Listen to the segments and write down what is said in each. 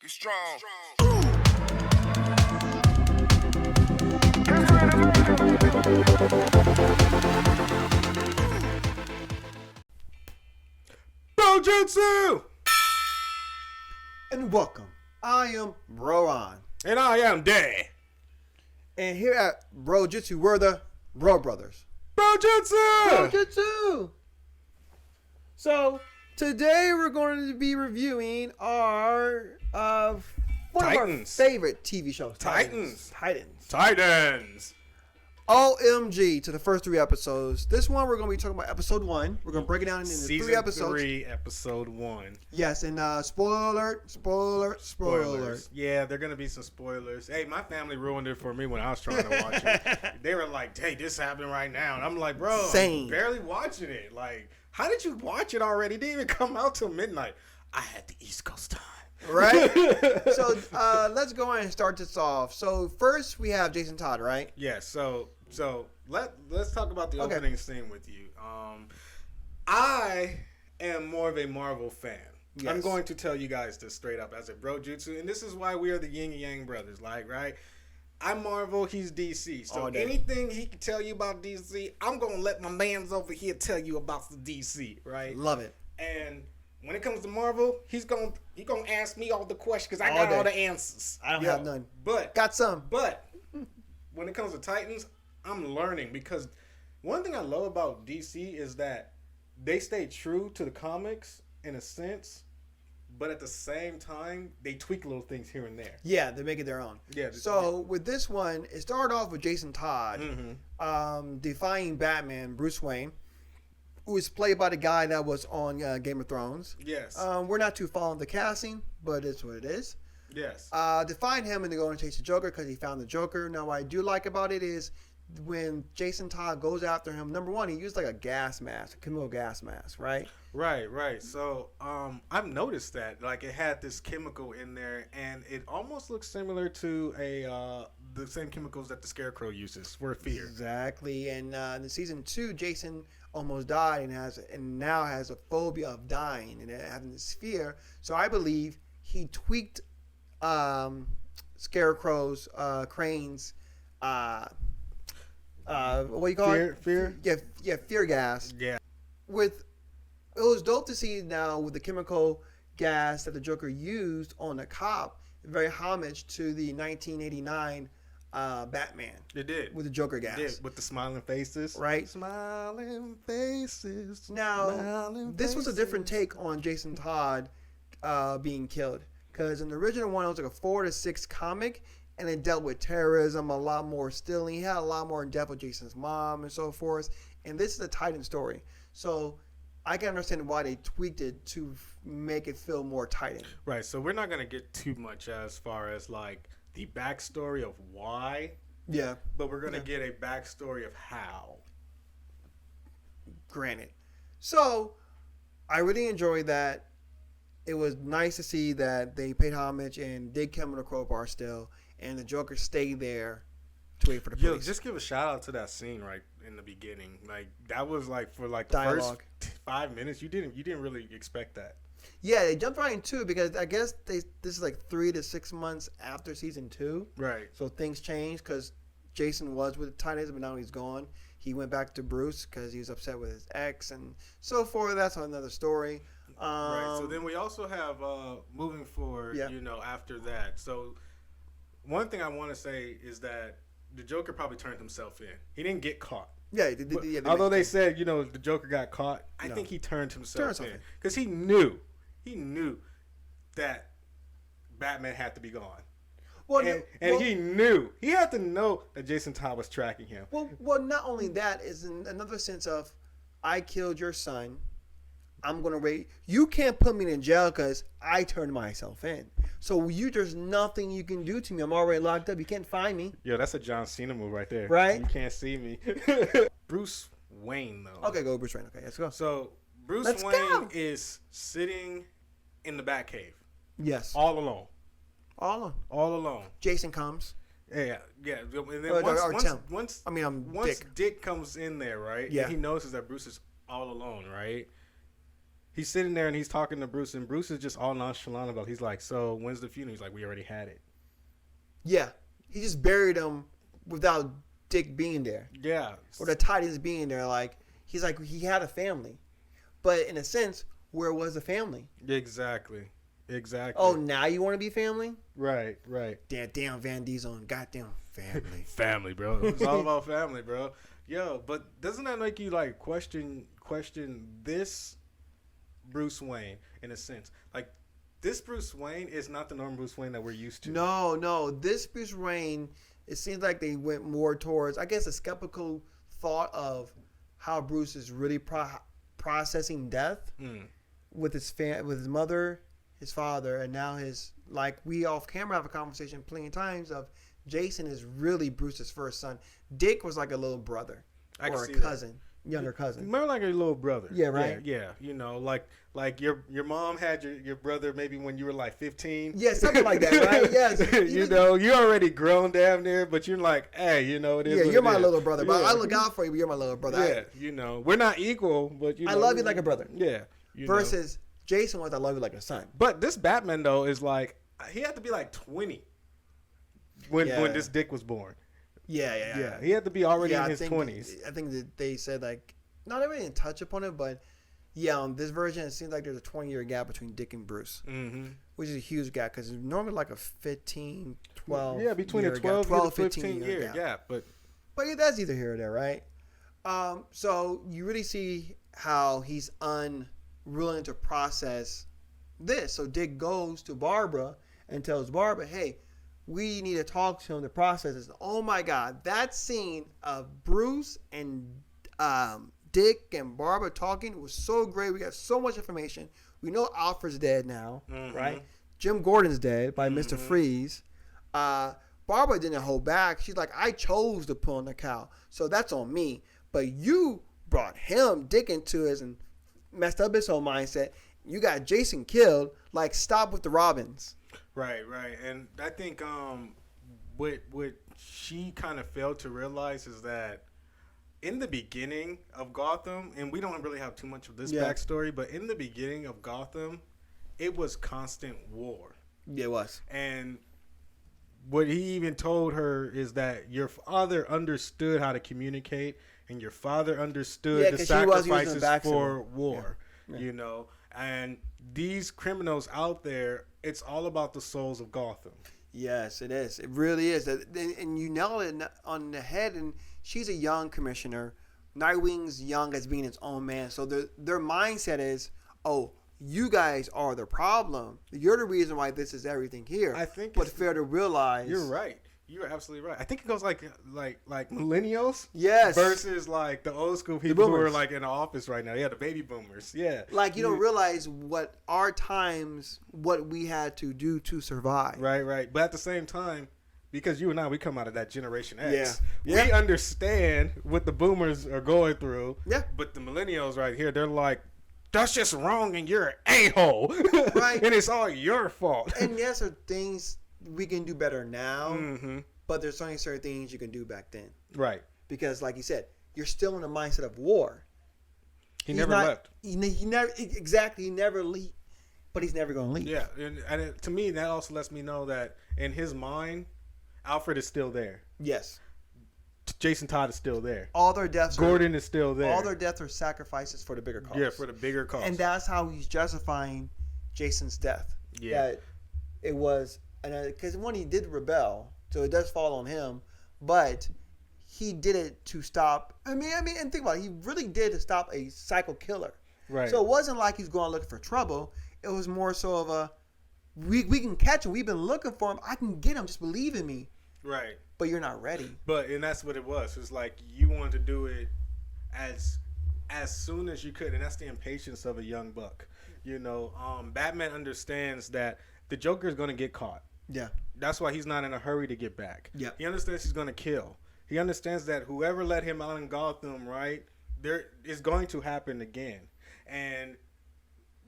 Get strong. Brojutsu! And welcome. I am Rowan. And I am Day. And here at Brojutsu, we're the Bro Brothers. Brojutsu! Brojutsu! So, today we're going to be reviewing one of our Titans. favorite TV shows. Titans. Titans. OMG to the first 3 episodes. This one we're going to be talking about episode 1. We're going to break it down into Season 3 episodes. 3, episode 1. Yes, and spoiler alert. Yeah, there are going to be some spoilers. Hey, my family ruined it for me when I was trying to watch it. They were like, hey, this happened right now. And I'm like, bro, Same. I'm barely watching it. Like, how did you watch it already? It didn't even come out till midnight. I had the East Coast time. Right? So let's go ahead and start this off. So first we have Jason Todd, right? Yeah, so let's talk about the Okay. opening scene with you. I am more of a Marvel fan. Yes. I'm going to tell you guys this straight up as a Brojutsu, and this is why we are the Yin and Yang brothers. Like, right? I'm Marvel, he's DC. So All day. anything he can tell you about DC, I'm gonna let my mans over here tell you about the DC, right? Love it. And when it comes to Marvel, he gonna ask me all the questions because I All got day. all the answers. I don't have none. But Got some. but when it comes to Titans, I'm learning because one thing I love about DC is that they stay true to the comics in a sense, but at the same time, they tweak little things here and there. Yeah, they make it their own. Yeah. So with this one, it started off with Jason Todd defying Batman, Bruce Wayne, who was played by the guy that was on Game of Thrones. Yes. We're not too fond of the casting, but it's what it is. Yes. Defying him and to go and chase the Joker because he found the Joker. Now, what I do like about it is when Jason Todd goes after him, number one, he used like a gas mask, a chemical gas mask, right? Right. So, I've noticed that like it had this chemical in there, and it almost looks similar to the same chemicals that the Scarecrow uses for fear. Exactly. And in season 2, Jason almost died and now has a phobia of dying and having this fear. So I believe he tweaked Scarecrow's, Crane's, what do you call it? Fear? Yeah, fear gas. Yeah. It was dope to see now with the chemical gas that the Joker used on the cop, very homage to the 1989 Batman. It did. With the Joker gas. It did, with the smiling faces. Right. Smiling faces. Now, smiling this was a different faces. take on Jason Todd being killed. Because in the original one, it was like a 4 to 6 comic, and it dealt with terrorism a lot more still. And he had a lot more in depth with Jason's mom and so forth. And this is a Titan story. So I can understand why they tweaked it to make it feel more Titan. Right, so we're not going to get too much as far as like the backstory of why, Yeah, but we're going to get a backstory of how. granted. So I really enjoyed that. It was nice to see that they paid homage and did come with a crowbar still, and the Joker stayed there to wait for the Yo, police. just give a shout out to that scene right in the beginning. Like that was like for like the Dialogue. first 5 minutes. You didn't really expect that. Yeah, they jumped right into it because I guess this is like 3 to 6 months after season 2. Right. So things changed because Jason was with the Titans, but now he's gone. He went back to Bruce because he was upset with his ex and so forth. That's another story. Right. So then we also have moving forward, Yeah. after that. So one thing I want to say is that the Joker probably turned himself in. He didn't get caught. Yeah, Although they said, the Joker got caught, I No. think he turned himself in. in. Because he knew that Batman had to be gone. well, He knew. He had to know that Jason Todd was tracking him. Well, not only that is in another sense of, I killed your son. I'm gonna wait. You can't put me in jail because I turned myself in. So there's nothing you can do to me. I'm already locked up. You can't find me. Yo, that's a John Cena move right there. Right? You can't see me. Bruce Wayne, though. Okay, go Bruce Wayne. Okay, let's go. So Bruce Let's Wayne go. is sitting in the Batcave Yes. all alone. All on. All alone. Jason comes. Yeah. And then Or Tim. once Dick. Dick comes in there, right? Yeah. And he notices that Bruce is all alone, right? he's sitting there and he's talking to Bruce, and Bruce is just all nonchalant about it. He's like, so when's the funeral? He's like, we already had it. Yeah. He just buried him without Dick being there. Yeah. Or the Titans being there. Like, he's like, he had a family. But in a sense, where was the family? Exactly. Oh, now you want to be family? Right. Damn Van Diesel and goddamn family. Family, bro. It's all about family, bro. Yo, but doesn't that make you like question this Bruce Wayne in a sense? Like, this Bruce Wayne is not the normal Bruce Wayne that we're used to. No. This Bruce Wayne, it seems like they went more towards, I guess, a skeptical thought of how Bruce is really processing death with his mother, his father, and now his, like, we off camera have a conversation plenty of times of Jason is really Bruce's first son. Dick was like a little brother or a cousin. Younger cousin. More like a little brother. Yeah, right. Yeah. You know, like your mom had your brother maybe when you were like 15. Yeah, something like that, right? Yes. You know, you're already grown damn near, but you're like, hey, you know, it is. Yeah, what you're it my is. little brother, but Yeah. I look out for you, but you're my little brother. Yeah, you know, we're not equal, but you know, I love you like a brother. Yeah. Versus Jason was I love you like a son. But this Batman though is like he had to be like 20 when this Dick was born. Yeah. He had to be already in his 20s. I think that they said, like, not even didn't touch upon it, but yeah, on this version, it seems like there's a 20-year gap between Dick and Bruce, which is a huge gap because it's normally like a 15, 12. Yeah, between a 12 to 15 year gap. But yeah, that's either here or there, right? So you really see how he's unwilling to process this. So Dick goes to Barbara and tells Barbara, hey, we need to talk to him to process this. Oh my God, that scene of Bruce and Dick and Barbara talking was so great. We got so much information. We know Alfred's dead now, right? Jim Gordon's dead by Mr. Freeze. Barbara didn't hold back. She's like, I chose to pull on the cow, so that's on me. But you brought him, Dick, into it and messed up his whole mindset. You got Jason killed. Like, stop with the Robins. Right. And I think what she kind of failed to realize is that in the beginning of Gotham, and we don't really have too much of this backstory, but in the beginning of Gotham, it was constant war. Yeah, it was. And what he even told her is that your father understood how to communicate, and your father understood the sacrifices for war. Yeah. You know, and these criminals out there, it's all about the souls of Gotham. Yes, it is. It really is. And you nail it on the head. And she's a young commissioner. Nightwing's young as being its own man. So their mindset is, oh, you guys are the problem. You're the reason why this is everything here. I think but fair to realize. You're right. You're absolutely right. I think it goes like millennials, versus like the old school people who are like in the office right now. Yeah, the baby boomers. Yeah, like you don't realize what our times, what we had to do to survive. Right. But at the same time, because you and I, we come out of that Generation X. Yeah. We understand what the boomers are going through. Yeah. But the millennials right here, they're like, that's just wrong, and you're an a-hole. Right. And it's all your fault. And yes, there are things we can do better now, but there's only certain things you can do back then. Right. Because, like you said, you're still in the mindset of war. He's never left. He never, exactly, he never leave, but he's never going to leave. Yeah, and to me, that also lets me know that in his mind, Alfred is still there. Yes. Jason Todd is still there. All their deaths. Gordon is still there. All their deaths are sacrifices for the bigger cause. Yeah, for the bigger cause. And that's how he's justifying Jason's death. Yeah. That it was... Because when he did rebel, so it does fall on him, but he did it to stop. I mean, and think about it. He really did to stop a psycho killer. Right. So it wasn't like he's going looking for trouble. It was more so of a, we can catch him. We've been looking for him. I can get him. Just believe in me. Right. But you're not ready. And that's what it was. It's like you wanted to do it as soon as you could, and that's the impatience of a young buck. You know, Batman understands that the Joker is going to get caught. Yeah. That's why he's not in a hurry to get back. Yeah. He understands he's going to kill. He understands that whoever let him out in Gotham, right, there is going to happen again. And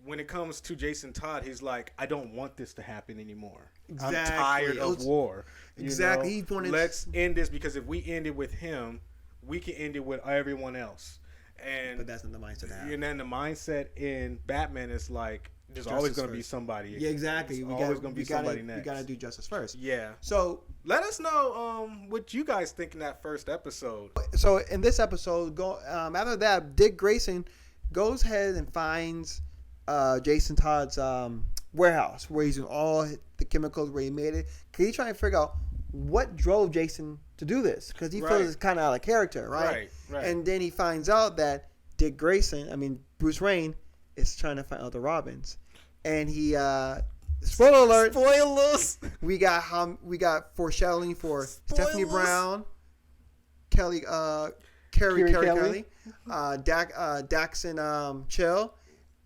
when it comes to Jason Todd, he's like, I don't want this to happen anymore. Exactly. I'm tired of war. Exactly. Let's end this, because if we end it with him, we can end it with everyone else. And But that's not the mindset to have. And then the mindset in Batman is like, there's Justice always going to be first. somebody. Yeah, exactly. There's always going to be somebody next. We got to do justice first. Yeah. So let us know what you guys think in that first episode. So in this episode, after that, Dick Grayson goes ahead and finds Jason Todd's warehouse where he's doing all the chemicals where he made it. Cause he's trying to figure out what drove Jason to do this, because he feels it's kind of out of character, right? Right. And then he finds out that Bruce Wayne, is trying to find other Robins, and he spoiler alert. Spoilers. We got foreshadowing for Stephanie Brown, Carrie Kelly, Daxon Chill,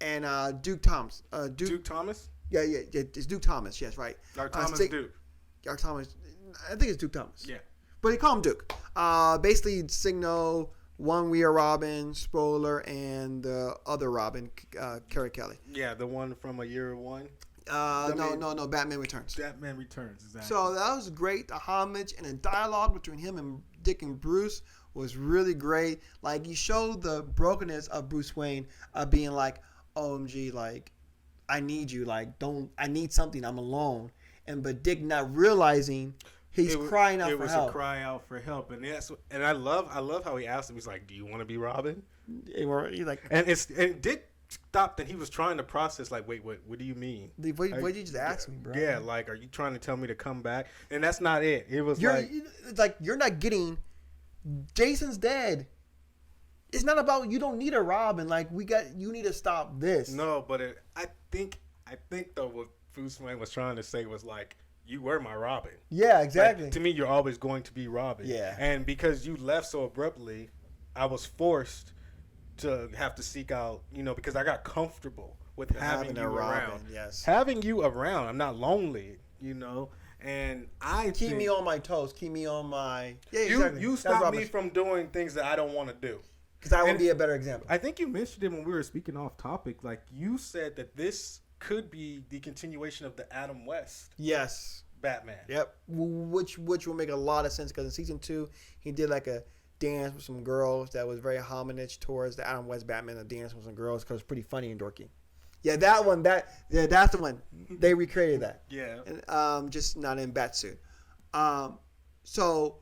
and Duke Thomas. Duke Thomas? Yeah, it's Duke Thomas. Yes, right. Or Thomas Duke. Or Thomas. I think it's Duke Thomas. Yeah. But they call him Duke. Basically, Signal, One We Are Robin, Spoiler, and the other Robin, Carrie Kelly. Yeah, the one from a year one. No, Batman Returns. Batman Returns, exactly. So that was great. The homage and the dialogue between him and Dick and Bruce was really great. Like, you showed the brokenness of Bruce Wayne being like, OMG, like, I need you. Like, I need something. I'm alone. But Dick not realizing he's crying out for help. It was a cry out for help. And I love how he asked him. He's like, do you want to be Robin? He's like, and Dick stopped and he was trying to process, like, wait, what do you mean? What did you just ask me, bro? Yeah, like, are you trying to tell me to come back? And that's not it. It was you're not getting, Jason's dead. It's not about, you don't need a Robin. Like, you need to stop this. No, but I think though what Bruce Wayne was trying to say was like, you were my Robin. Yeah, exactly. Like, to me, you're always going to be Robin. Yeah. And because you left so abruptly, I was forced to have to seek out, because I got comfortable with having you around. Yes. Having you around, I'm not lonely, and keep me on my toes. Keep me on my. Yeah, exactly. You stop me from doing things that I don't want to do. Because I will be a better example. I think you mentioned it when we were speaking off topic. Like, you said that this could be the continuation of the Adam West. Yes. Batman. Yep. Which will make a lot of sense, because in season 2 he did like a dance with some girls that was very homage towards the Adam West Batman. A dance with some girls, because it's pretty funny and dorky. Yeah, that one. That's the one. They recreated that. Yeah. And, just not in Batsuit. So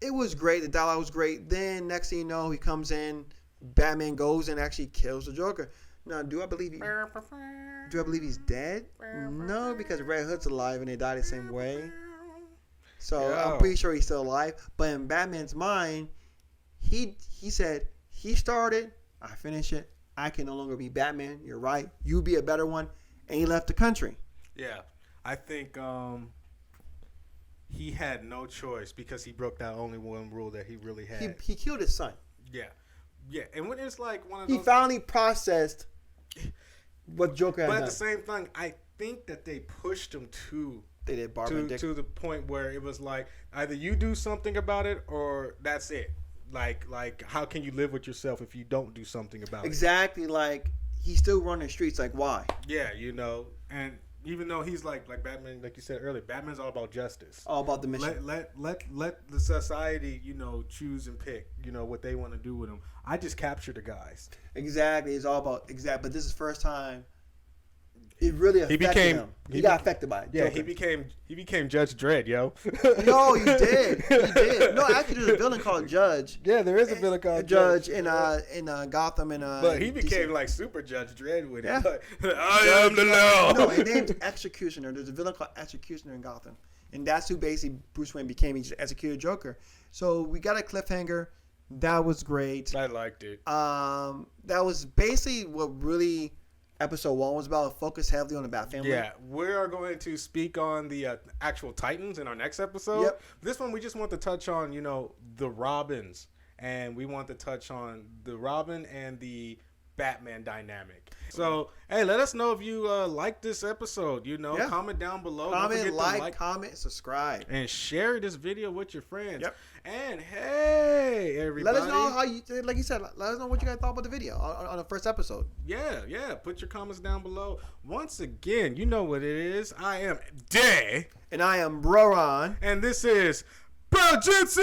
it was great. The dialogue was great. Then next thing you know, he comes in. Batman goes and actually kills the Joker. Now, do I believe he's dead? No, because Red Hood's alive and they died the same way. So I'm pretty sure he's still alive. But in Batman's mind, he said, he started, I finish it. I can no longer be Batman. You're right. You be a better one. And he left the country. Yeah. I think he had no choice, because he broke that only one rule that he really had. He killed his son. Yeah. Yeah. And when it's like one of those... He finally processed what Joker had done. But at the same time, I think that they pushed him to the point where it was like, either you do something about it or that's it. Like how can you live with yourself if you don't do something about it? Exactly. Like, he's still running the streets. Like, why? Yeah, and even though he's like Batman, like you said earlier, Batman's all about justice. All about the mission. Let the society, choose and pick, what they want to do with him. I just capture the guys. Exactly. It's all about But this is the first time it really affected him. He got affected by it. Yeah, Joker. He became Judge Dredd, yo. No, he did. He did. No, actually, there's a villain called Judge. Yeah, there is a villain called Judge in Gotham but he became DC. Like Super Judge Dredd with it. Like, I Judge, am the law. No, his name's Executioner. There's a villain called Executioner in Gotham, and that's who basically Bruce Wayne became. He just executed Joker. So we got a cliffhanger. That was great. I liked it. That was basically what really episode 1 was about. Focus heavily on the Bat family. Yeah, we are going to speak on the actual Titans in our next episode. Yep. This one we just want to touch on, the Robins, and we want to touch on the Robin and the Batman dynamic. So, hey, let us know if you like this episode. Comment down below. Comment, subscribe, and share this video with your friends. Yep. And hey, everybody, let us know how you, like you said, let us know what you guys thought about the video on the first episode. Yeah. Put your comments down below. Once again, you know what it is. I am Day, and I am Broron, and this is Bro Jitsu.